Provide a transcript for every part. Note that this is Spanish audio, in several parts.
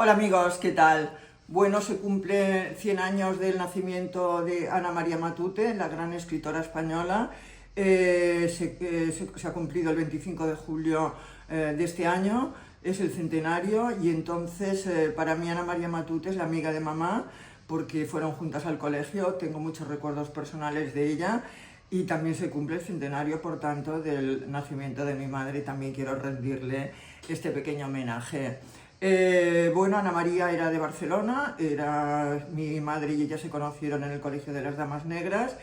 Hola amigos, ¿qué tal? Bueno, se cumple 100 años del nacimiento de Ana María Matute, la gran escritora española. Se ha cumplido el 25 de julio de este año, es el centenario, y entonces para mí Ana María Matute es la amiga de mamá, porque fueron juntas al colegio, tengo muchos recuerdos personales de ella, y también se cumple el centenario, por tanto, del nacimiento de mi madre, y también quiero rendirle este pequeño homenaje. Bueno, Ana María era de Barcelona, mi madre y ella se conocieron en el Colegio de las Damas Negras,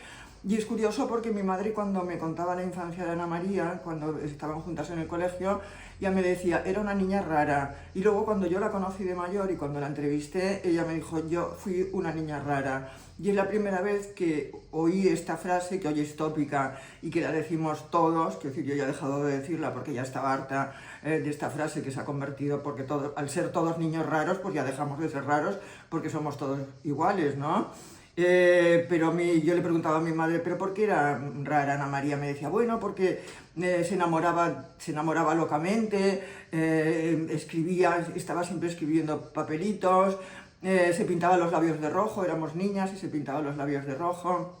y es curioso porque mi madre, cuando me contaba la infancia de Ana María, cuando estaban juntas en el colegio, ya me decía, era una niña rara. Y luego, cuando yo la conocí de mayor y cuando la entrevisté, ella me dijo, yo fui una niña rara. Y es la primera vez que oí esta frase, que hoy es tópica y que la decimos todos, que decir, yo ya he dejado de decirla porque ya estaba harta de esta frase, que se ha convertido, porque al ser todos niños raros, pues ya dejamos de ser raros porque somos todos iguales, ¿no? Pero yo le preguntaba a mi madre, ¿pero por qué era rara Ana María? Me decía, bueno, porque se enamoraba locamente, escribía, estaba siempre escribiendo papelitos, se pintaba los labios de rojo, éramos niñas y se pintaba los labios de rojo.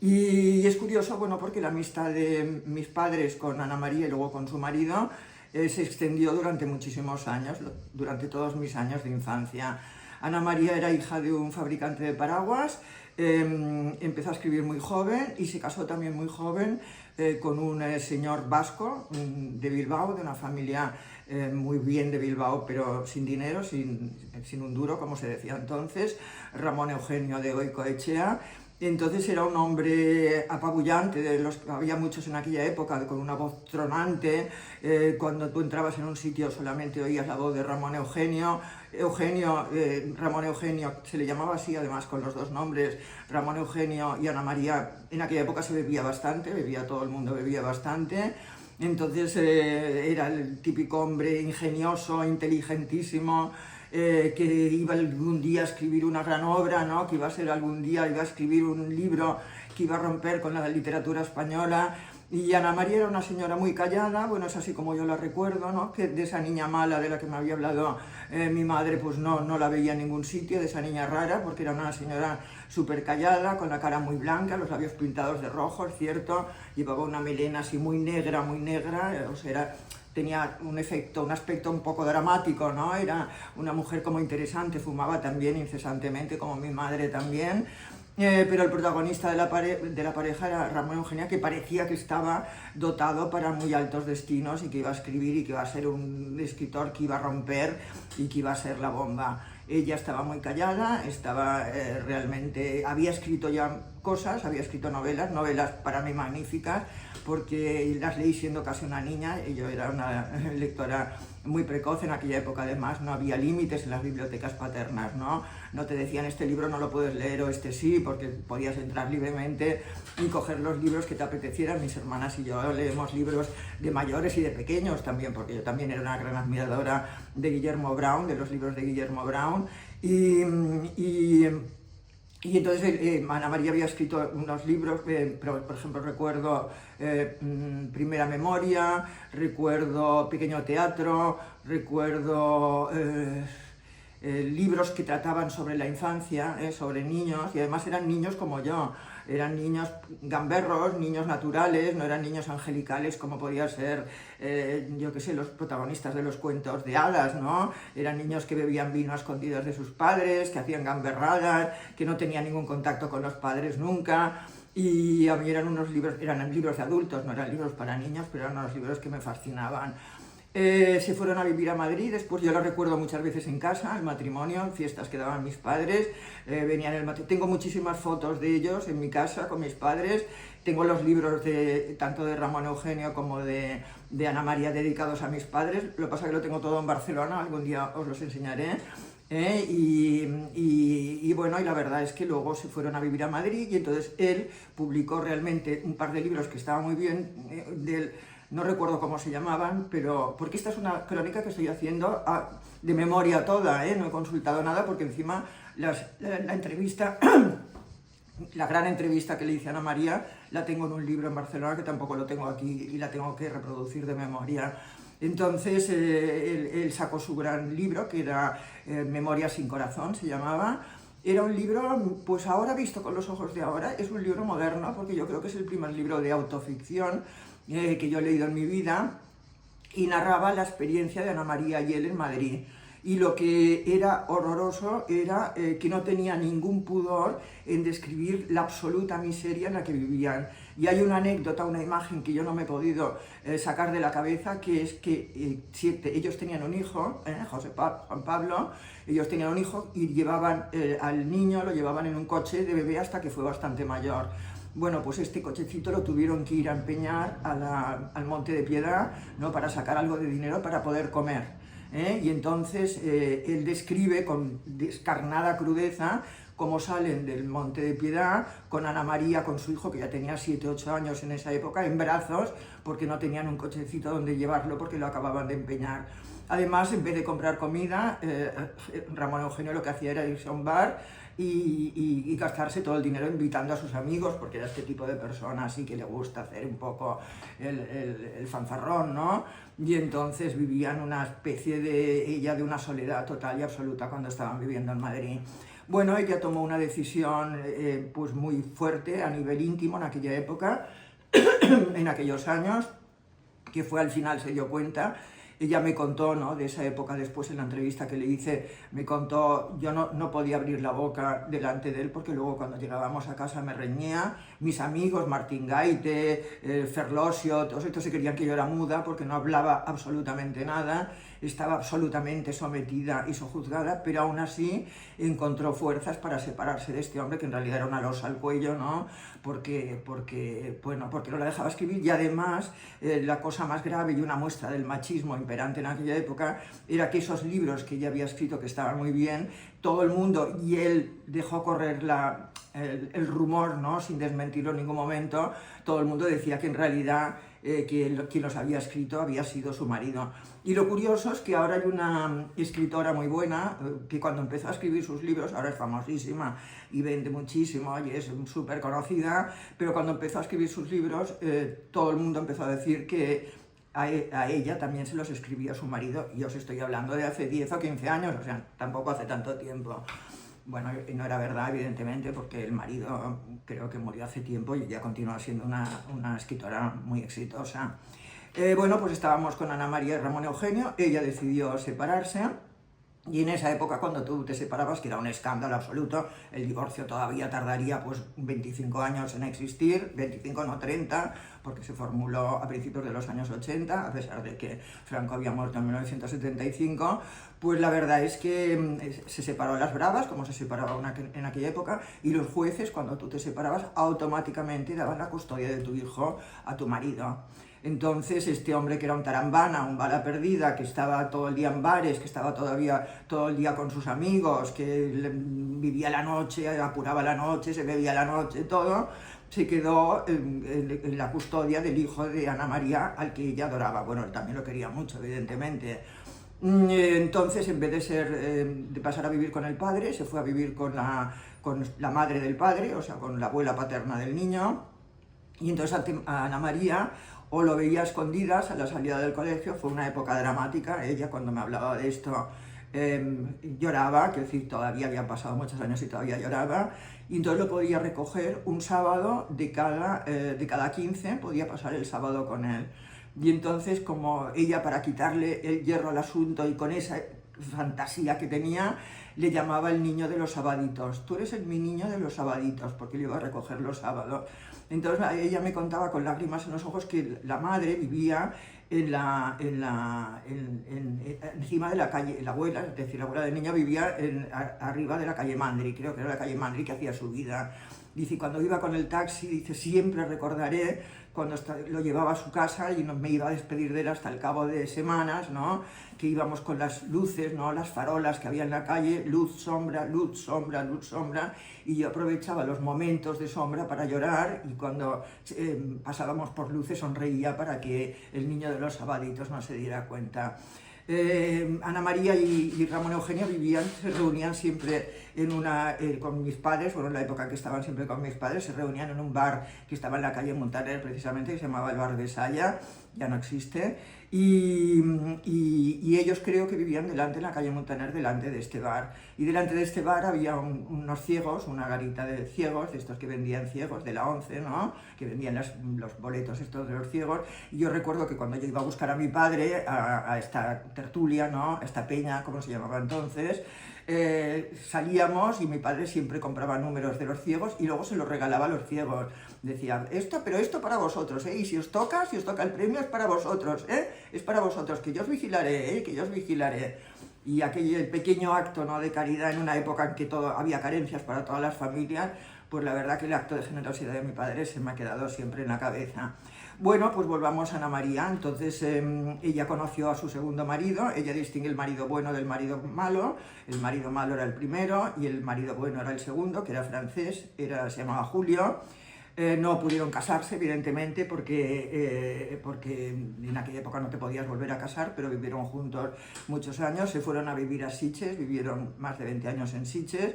Y es curioso, bueno, porque la amistad de mis padres con Ana María y luego con su marido se extendió durante muchísimos años, durante todos mis años de infancia. Ana María era hija de un fabricante de paraguas, empezó a escribir muy joven y se casó también muy joven con un señor vasco de Bilbao, de una familia muy bien de Bilbao, pero sin dinero, sin un duro, como se decía entonces, Ramón Eugenio de Goicoechea. Entonces era un hombre apabullante, de los que había muchos en aquella época, con una voz tronante. Cuando tú entrabas en un sitio solamente oías la voz de Ramón Eugenio. Ramón Eugenio, se le llamaba así, además con los dos nombres, Ramón Eugenio y Ana María. En aquella época se bebía bastante, todo el mundo bebía bastante. Entonces era el típico hombre ingenioso, inteligentísimo, que iba algún día a escribir una gran obra, ¿no? Que iba a ser algún día, iba a escribir un libro que iba a romper con la literatura española. Y Ana María era una señora muy callada, bueno, es así como yo la recuerdo, ¿no? Que de esa niña mala de la que me había hablado mi madre, pues no la veía en ningún sitio, de esa niña rara, porque era una señora súper callada, con la cara muy blanca, los labios pintados de rojo, es cierto, llevaba una melena así muy negra, o sea, tenía un aspecto un poco dramático, ¿no? Era una mujer como interesante, fumaba también incesantemente, como mi madre también. Pero el protagonista de la pareja era Ramón Eugenia, que parecía que estaba dotado para muy altos destinos y que iba a escribir y que iba a ser un escritor que iba a romper y que iba a ser la bomba. Ella estaba muy callada, realmente, había escrito ya cosas, había escrito novelas para mí magníficas, porque las leí siendo casi una niña, y yo era una lectora muy precoz. En aquella época, además, no había límites en las bibliotecas paternas, ¿no? No te decían, este libro no lo puedes leer o este sí, porque podías entrar libremente y coger los libros que te apetecieran. Mis hermanas y yo leemos libros de mayores y de pequeños también, porque yo también era una gran admiradora de Guillermo Brown, de los libros de Guillermo Brown, y entonces Ana María había escrito unos libros, por ejemplo recuerdo Primera Memoria, recuerdo Pequeño Teatro, recuerdo libros que trataban sobre la infancia, sobre niños, y además eran niños como yo, eran niños gamberros, niños naturales, no eran niños angelicales como podía ser, yo qué sé, los protagonistas de los cuentos de hadas, ¿no? Eran niños que bebían vino a escondidas de sus padres, que hacían gamberradas, que no tenían ningún contacto con los padres nunca. Y a mí eran libros de adultos, no eran libros para niños, pero eran unos libros que me fascinaban. Se fueron a vivir a Madrid, después yo lo recuerdo muchas veces en casa, el matrimonio, en fiestas que daban mis padres, tengo muchísimas fotos de ellos en mi casa con mis padres, tengo los libros tanto de Ramón Eugenio como de Ana María dedicados a mis padres, lo que pasa es que lo tengo todo en Barcelona, algún día os los enseñaré. Bueno, y la verdad es que luego se fueron a vivir a Madrid, y entonces él publicó realmente un par de libros que estaban muy bien, no recuerdo cómo se llamaban, pero porque esta es una crónica que estoy haciendo de memoria toda, no he consultado nada, porque encima la entrevista, la gran entrevista que le hice a Ana María, la tengo en un libro en Barcelona, que tampoco lo tengo aquí y la tengo que reproducir de memoria. Entonces él sacó su gran libro, que era Memorias sin corazón, se llamaba. Era un libro, pues ahora visto con los ojos de ahora, es un libro moderno, porque yo creo que es el primer libro de autoficción que yo he leído en mi vida, y narraba la experiencia de Ana María y él en Madrid. Y lo que era horroroso era que no tenía ningún pudor en describir la absoluta miseria en la que vivían. Y hay una anécdota, una imagen que yo no me he podido sacar de la cabeza, que es que ellos tenían un hijo, Juan Pablo, ellos tenían un hijo y llevaban al niño, lo llevaban en un coche de bebé hasta que fue bastante mayor. Bueno, pues este cochecito lo tuvieron que ir a empeñar al Monte de Piedad, ¿no?, para sacar algo de dinero para poder comer. Y entonces él describe con descarnada crudeza cómo salen del Monte de Piedad con Ana María, con su hijo, que ya tenía 7 o 8 años en esa época, en brazos, porque no tenían un cochecito donde llevarlo porque lo acababan de empeñar. Además, en vez de comprar comida, Ramón Eugenio lo que hacía era irse a un bar y gastarse todo el dinero invitando a sus amigos, porque era este tipo de persona así que le gusta hacer un poco el fanfarrón, ¿no? Y entonces vivían una especie de una soledad total y absoluta cuando estaban viviendo en Madrid. Bueno, ella tomó una decisión pues muy fuerte a nivel íntimo en aquella época, en aquellos años, que fue al final se dio cuenta. Ella me contó, ¿no?, de esa época después en la entrevista que le hice, me contó, yo no podía abrir la boca delante de él porque luego cuando llegábamos a casa me reñía, mis amigos, Martín Gaite, Ferlosio, todos estos se creían que yo era muda porque no hablaba absolutamente nada, estaba absolutamente sometida y sojuzgada, pero aún así encontró fuerzas para separarse de este hombre que en realidad era una losa al cuello, ¿no?, porque no la dejaba escribir. Y además la cosa más grave y una muestra del machismo imperante en aquella época era que esos libros que ella había escrito, que estaban muy bien, todo el mundo, y él dejó correr el rumor, ¿no?, sin desmentirlo en ningún momento, todo el mundo decía que en realidad quien los había escrito había sido su marido. Y lo curioso es que ahora hay una escritora muy buena que cuando empezó a escribir sus libros, ahora es famosísima y vende muchísimo y es súper conocida, pero cuando empezó a escribir sus libros todo el mundo empezó a decir que a ella también se los escribía su marido, y os estoy hablando de hace 10 o 15 años, o sea, tampoco hace tanto tiempo. Bueno, no era verdad, evidentemente, porque el marido creo que murió hace tiempo y ella continúa siendo una escritora muy exitosa. Bueno, pues estábamos con Ana María y Ramón Eugenio, ella decidió separarse. Y en esa época, cuando tú te separabas, que era un escándalo absoluto, el divorcio todavía tardaría pues 25 años en existir, 25 no 30, porque se formuló a principios de los años 80, a pesar de que Franco había muerto en 1975, pues la verdad es que se separó a las bravas, como se separaba en aquella época, y los jueces, cuando tú te separabas, automáticamente daban la custodia de tu hijo a tu marido. Entonces este hombre, que era un tarambana, un bala perdida, que estaba todo el día en bares, que estaba todavía todo el día con sus amigos, que vivía la noche, apuraba la noche, se bebía la noche, todo, se quedó en la custodia del hijo de Ana María, al que ella adoraba. Bueno, él también lo quería mucho, evidentemente. Entonces, en vez de pasar a vivir con el padre, se fue a vivir con la madre del padre, o sea, con la abuela paterna del niño. Y entonces a Ana María o lo veía a escondidas a la salida del colegio. Fue una época dramática. Ella, cuando me hablaba de esto, lloraba, que decir, todavía habían pasado muchos años y todavía lloraba, y entonces lo podía recoger un sábado de cada 15, podía pasar el sábado con él. Y entonces, como ella, para quitarle el hierro al asunto y con esa fantasía que tenía, le llamaba el niño de los sabaditos. Tú eres mi niño de los sabaditos, porque le iba a recoger los sábados. Entonces ella me contaba con lágrimas en los ojos que la madre vivía encima de la calle, la abuela, es decir, la abuela del niño vivía arriba de la calle Mandri, creo que era la calle Mandri que hacía su vida. Dice, cuando iba con el taxi, dice, siempre recordaré cuando lo llevaba a su casa y me iba a despedir de él hasta el cabo de semanas, ¿no?, que íbamos con las luces, ¿no?, las farolas que había en la calle, luz, sombra, luz, sombra, luz, sombra, y yo aprovechaba los momentos de sombra para llorar, y cuando pasábamos por luces sonreía para que el niño de los sabaditos no se diera cuenta. Ana María y Ramón Eugenio se reunían siempre con mis padres, bueno, en la época que estaban siempre con mis padres, se reunían en un bar que estaba en la calle Montaner, precisamente, que se llamaba el Bar de Saya, ya no existe, y ellos creo que vivían delante, en la calle Montaner, delante de este bar. Y delante de este bar había unos ciegos, una garita de ciegos, de estos que vendían ciegos, de la 11, ¿no? Que vendían los boletos estos de los ciegos. Y yo recuerdo que cuando yo iba a buscar a mi padre, a esta tertulia, ¿no? A esta peña, como se llamaba entonces, salíamos y mi padre siempre compraba números de los ciegos y luego se los regalaba a los ciegos. Decía, pero esto para vosotros, ¿eh? Y si os toca el premio es para vosotros, ¿eh? Es para vosotros, que yo os vigilaré, ¿eh? Que yo os vigilaré. Y aquel pequeño acto, ¿no?, de caridad en una época en que había carencias para todas las familias, pues la verdad que el acto de generosidad de mi padre se me ha quedado siempre en la cabeza. Bueno, pues volvamos a Ana María. Entonces ella conoció a su segundo marido, ella distingue el marido bueno del marido malo. El marido malo era el primero y el marido bueno era el segundo, que era francés, se llamaba Julio. No pudieron casarse, evidentemente, porque en aquella época no te podías volver a casar, pero vivieron juntos muchos años, se fueron a vivir a Sitges, vivieron más de 20 años en Sitges.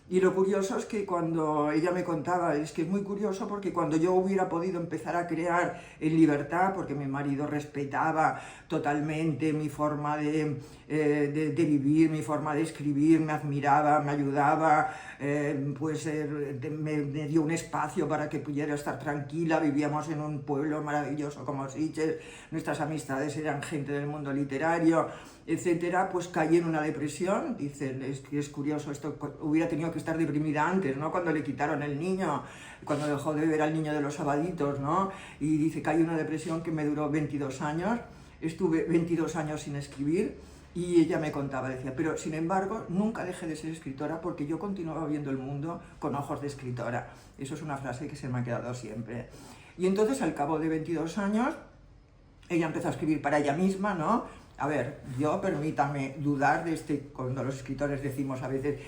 Y lo curioso es que cuando ella me contaba, es que es muy curioso porque cuando yo hubiera podido empezar a crear en libertad, porque mi marido respetaba totalmente mi forma de vivir, mi forma de escribir, me admiraba, me ayudaba, me dio un espacio para que pudiera estar tranquila, vivíamos en un pueblo maravilloso como Sitges, nuestras amistades eran gente del mundo literario, etcétera, pues caí en una depresión. Dicen, es que es curioso, esto hubiera tenido que estar deprimida antes, ¿no? Cuando le quitaron el niño, cuando dejó de ver al niño de los sabaditos, ¿no? Y dice, caí en una depresión que me duró 22 años, estuve 22 años sin escribir, y ella me contaba, decía, pero sin embargo, nunca dejé de ser escritora porque yo continuaba viendo el mundo con ojos de escritora. Eso es una frase que se me ha quedado siempre. Y entonces, al cabo de 22 años, ella empezó a escribir para ella misma, ¿no? A ver, permítame dudar de cuando los escritores decimos a veces,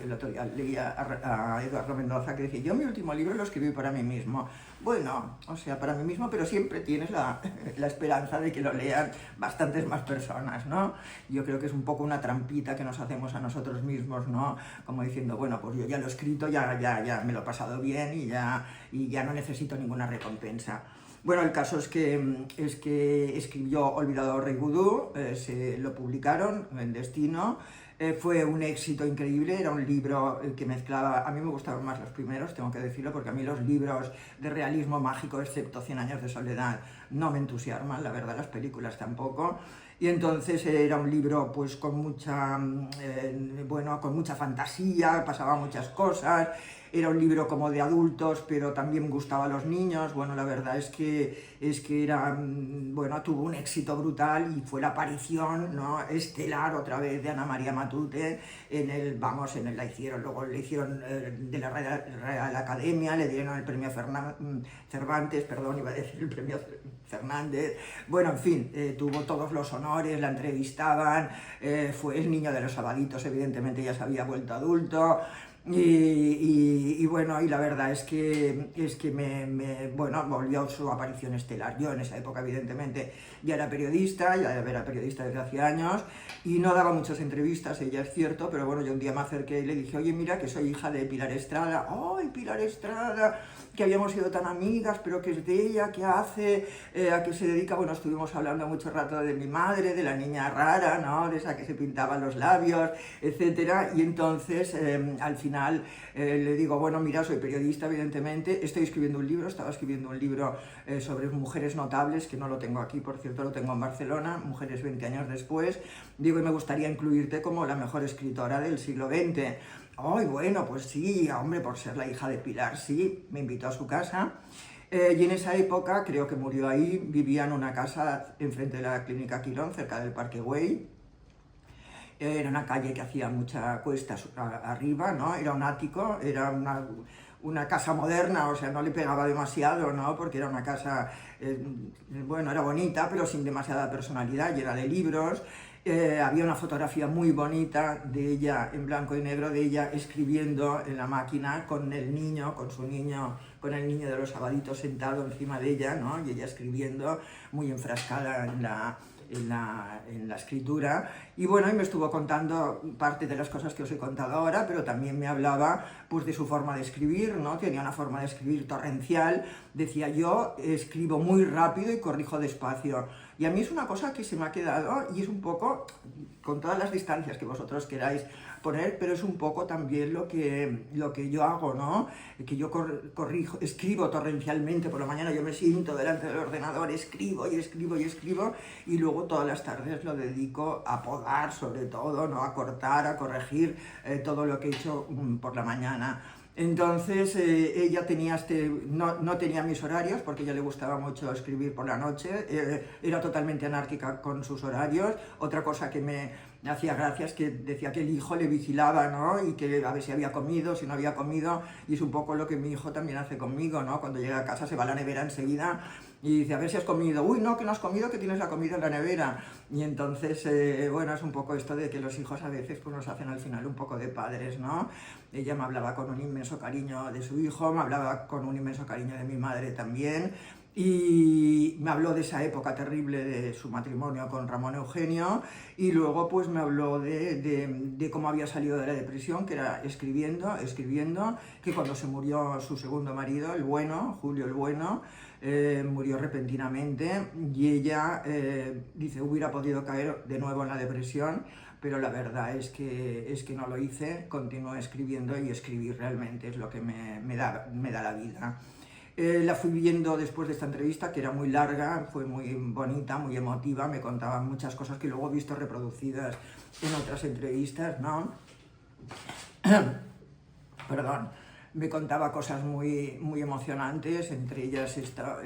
el otro día leía a Eduardo Mendoza que decía, yo mi último libro lo escribí para mí mismo. Bueno, o sea, para mí mismo, pero siempre tienes la esperanza de que lo lean bastantes más personas, ¿no? Yo creo que es un poco una trampita que nos hacemos a nosotros mismos, ¿no? Como diciendo, bueno, pues yo ya lo he escrito, ya me lo he pasado bien y ya no necesito ninguna recompensa. Bueno, el caso es que escribió Olvidado Rey Vudú, se lo publicaron en Destino, fue un éxito increíble, era un libro que mezclaba, a mí me gustaban más los primeros, tengo que decirlo, porque a mí los libros de realismo mágico, excepto 100 años de soledad, no me entusiasman, la verdad, las películas tampoco. Y entonces era un libro pues con mucha fantasía, pasaba muchas cosas, era un libro como de adultos, pero también gustaba a los niños. Bueno, la verdad es que era, tuvo un éxito brutal y fue la aparición, ¿no?, estelar otra vez de Ana María Matute luego le hicieron de la Real Academia, le dieron el premio Cervantes, iba a decir el premio Fernández, bueno, en fin, tuvo todos los honores, la entrevistaban, fue el niño de los sabaditos, evidentemente ya se había vuelto adulto. Y la verdad es que volvió su aparición estelar. Yo en esa época evidentemente ya era periodista desde hace años y no daba muchas entrevistas, ella es cierto, pero bueno, yo un día me acerqué y le dije, oye, mira que soy hija de Pilar Estrada. ¡Ay, Pilar Estrada! Que habíamos sido tan amigas, pero que es de ella, que hace, a qué se dedica. Bueno, estuvimos hablando mucho rato de mi madre, de la niña rara, ¿no?, de esa que se pintaba los labios, etcétera, y entonces al final le digo, bueno, mira, soy periodista, evidentemente, estaba escribiendo un libro sobre mujeres notables, que no lo tengo aquí, por cierto, lo tengo en Barcelona, Mujeres 20 años después, digo, y me gustaría incluirte como la mejor escritora del siglo XX. Ay, bueno, pues sí, hombre, por ser la hija de Pilar, sí, me invitó a su casa. Y en esa época, creo que murió ahí, vivía en una casa enfrente de la Clínica Quirón, cerca del Parque Güell. Era una calle que hacía mucha cuesta arriba, ¿no? Era un ático, era una casa moderna, o sea, no le pegaba demasiado, ¿no? Porque era una casa, era bonita, pero sin demasiada personalidad, llena de libros. Había una fotografía muy bonita de ella, en blanco y negro, de ella escribiendo en la máquina con el niño de los sabaditos sentado encima de ella, ¿no? Y ella escribiendo, muy enfrascada en la escritura, y me estuvo contando parte de las cosas que os he contado ahora, pero también me hablaba pues de su forma de escribir, ¿no? Tenía una forma de escribir torrencial, decía, yo escribo muy rápido y corrijo despacio. Y a mí es una cosa que se me ha quedado y es un poco, con todas las distancias que vosotros queráis poner, pero es un poco también lo que yo hago, ¿no? Que yo corrijo, escribo torrencialmente por la mañana, yo me siento delante del ordenador, escribo y escribo y escribo, y luego todas las tardes lo dedico a podar sobre todo, ¿no? A cortar, a corregir todo lo que he hecho por la mañana. Entonces ella tenía no tenía mis horarios porque a ella le gustaba mucho escribir por la noche, era totalmente anárquica con sus horarios. Otra cosa que me hacía gracia es que decía que el hijo le vigilaba, ¿no? Y que a ver si había comido, si no había comido, y es un poco lo que mi hijo también hace conmigo, ¿no? Cuando llega a casa se va a la nevera enseguida y dice, a ver si has comido. Uy, no, que no has comido, que tienes la comida en la nevera. Y entonces, bueno, es un poco esto de que los hijos a veces pues, nos hacen al final un poco de padres, ¿no? Ella me hablaba con un inmenso cariño de su hijo, me hablaba con un inmenso cariño de mi madre también, y me habló de esa época terrible de su matrimonio con Ramón Eugenio, y luego pues me habló de cómo había salido de la depresión, que era escribiendo, que cuando se murió su segundo marido, el bueno, Julio el Bueno, murió repentinamente, y ella dice, hubiera podido caer de nuevo en la depresión, pero la verdad es que no lo hice, continué escribiendo, y escribir realmente es lo que me da la vida. La fui viendo después de esta entrevista, que era muy larga, fue muy bonita, muy emotiva, me contaban muchas cosas que luego he visto reproducidas en otras entrevistas, ¿no? Perdón. Me contaba cosas muy, muy emocionantes, entre ellas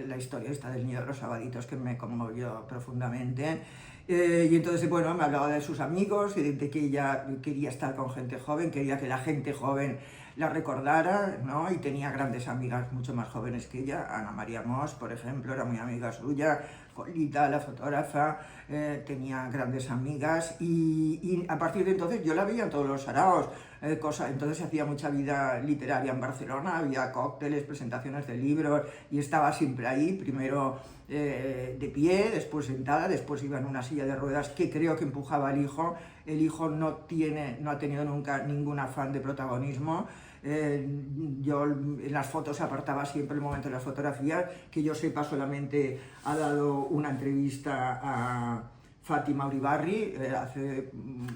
la historia esta del nido de los sabaditos, que me conmovió profundamente. Y entonces, bueno, me hablaba de sus amigos y de que ella quería estar con gente joven, quería que la gente joven la recordara, ¿no? Y tenía grandes amigas mucho más jóvenes que ella. Ana María Mos, por ejemplo, era muy amiga suya. Colita, la fotógrafa, tenía grandes amigas, y a partir de entonces yo la veía en todos los saraos, entonces hacía mucha vida literaria en Barcelona, había cócteles, presentaciones de libros, y estaba siempre ahí, primero de pie, después sentada, después iba en una silla de ruedas que creo que empujaba al hijo. El hijo no ha tenido nunca ningún afán de protagonismo. Yo en las fotos apartaba siempre el momento de las fotografías, que yo sepa solamente ha dado una entrevista a Fátima Uribarri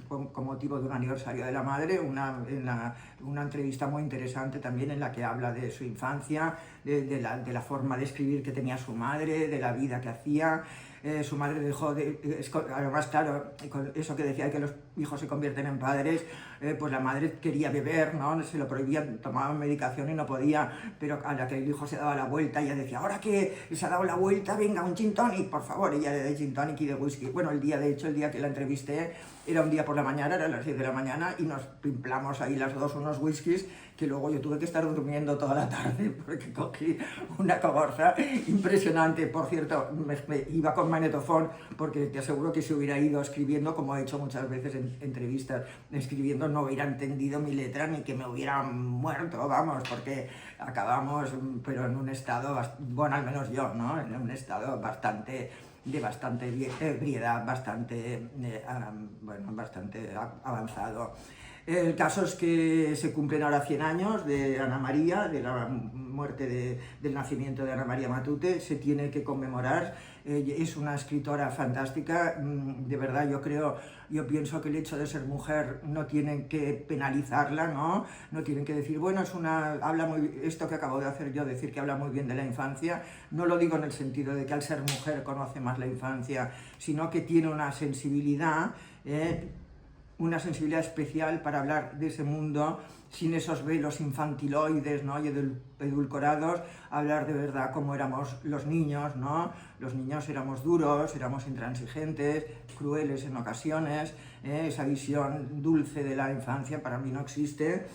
con motivo de un aniversario de la madre, una entrevista muy interesante también en la que habla de su infancia, de la forma de escribir que tenía su madre, de la vida que hacía. Su madre dejó además, claro, con eso que decía que los hijos se convierten en padres, pues la madre quería beber, ¿no? Se lo prohibían, tomaba medicación y no podía, pero a la que el hijo se daba la vuelta, ella decía, ahora que se ha dado la vuelta, venga, un gin tonic, por favor, ella le da gin tonic y de whisky. Bueno, el día que la entrevisté, era un día por la mañana, eran las 10 de la mañana, y nos pimplamos ahí las dos unos whiskies, que luego yo tuve que estar durmiendo toda la tarde, porque cogí una cogorza impresionante. Por cierto, me iba con magnetofón, porque te aseguro que si hubiera ido escribiendo, como he hecho muchas veces en entrevistas, escribiendo, no hubiera entendido mi letra, ni que me hubiera muerto, vamos, porque acabamos, pero en un estado, bueno, al menos yo, ¿no? En un estado bastante ebriedad, bastante avanzado. El caso es que se cumplen ahora 100 años de Ana María, de la muerte del nacimiento de Ana María Matute, se tiene que conmemorar. Es una escritora fantástica, de verdad yo pienso que el hecho de ser mujer no tienen que penalizarla, ¿no? No tienen que decir, bueno, esto que acabo de hacer yo, decir que habla muy bien de la infancia, no lo digo en el sentido de que al ser mujer conoce más la infancia, sino que tiene una sensibilidad especial para hablar de ese mundo sin esos velos infantiloides, ¿no? Y edulcorados, hablar de verdad cómo éramos los niños, ¿no? Los niños éramos duros, éramos intransigentes, crueles en ocasiones, esa visión dulce de la infancia para mí no existe.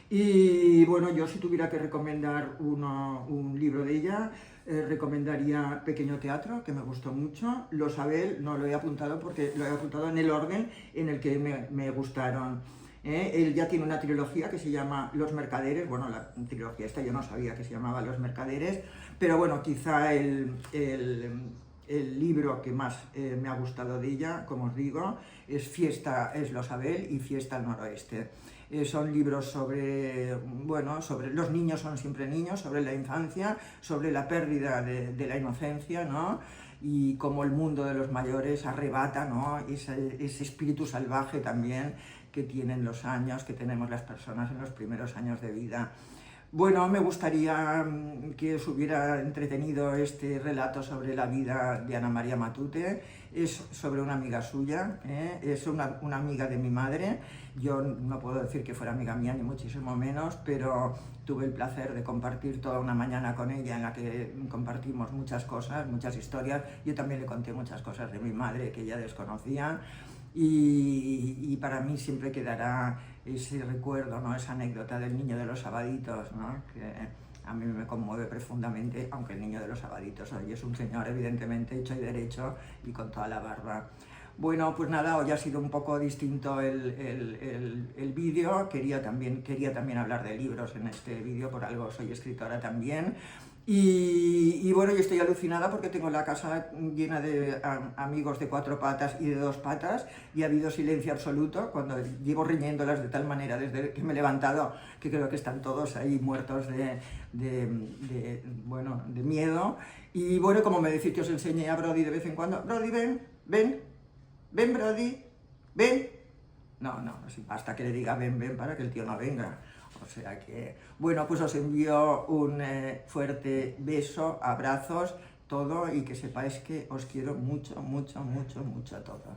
Y bueno, yo si tuviera que recomendar un libro de ella, recomendaría Pequeño Teatro, que me gustó mucho. Los Abel no lo he apuntado porque lo he apuntado en el orden en el que me gustaron. Él ya tiene una trilogía que se llama Los Mercaderes. Bueno, la trilogía esta yo no sabía que se llamaba Los Mercaderes, pero bueno, quizá el libro que más me ha gustado de ella, como os digo, es Los Abel y Fiesta al Noroeste. Son libros sobre los niños son siempre niños, sobre la infancia, sobre la pérdida de la inocencia, ¿no? y cómo el mundo de los mayores arrebata, ¿no? Ese espíritu salvaje también que tienen los años, que tenemos las personas en los primeros años de vida. Bueno, me gustaría que os hubiera entretenido este relato sobre la vida de Ana María Matute. Es sobre una amiga suya, es una amiga de mi madre. Yo no puedo decir que fuera amiga mía, ni muchísimo menos, pero tuve el placer de compartir toda una mañana con ella en la que compartimos muchas cosas, muchas historias. Yo también le conté muchas cosas de mi madre que ella desconocía. Y para mí siempre quedará ese recuerdo, ¿no? Esa anécdota del niño de los sabaditos, ¿no? Que a mí me conmueve profundamente, aunque el niño de los sabaditos hoy es un señor evidentemente hecho y derecho y con toda la barba. Bueno, pues nada, hoy ha sido un poco distinto el vídeo. Quería también hablar de libros en este vídeo, por algo soy escritora también. Y bueno, yo estoy alucinada porque tengo la casa llena de amigos de 4 patas y de 2 patas y ha habido silencio absoluto cuando llevo riñéndolas de tal manera desde que me he levantado que creo que están todos ahí muertos bueno, de miedo. Y bueno, como me decís que os enseñé a Brody de vez en cuando, Brody, ven Brody, ven. No, basta que le diga ven para que el tío no venga. O sea que, bueno, pues os envío un fuerte beso, abrazos, todo, y que sepáis que os quiero mucho, mucho, mucho, mucho a todos.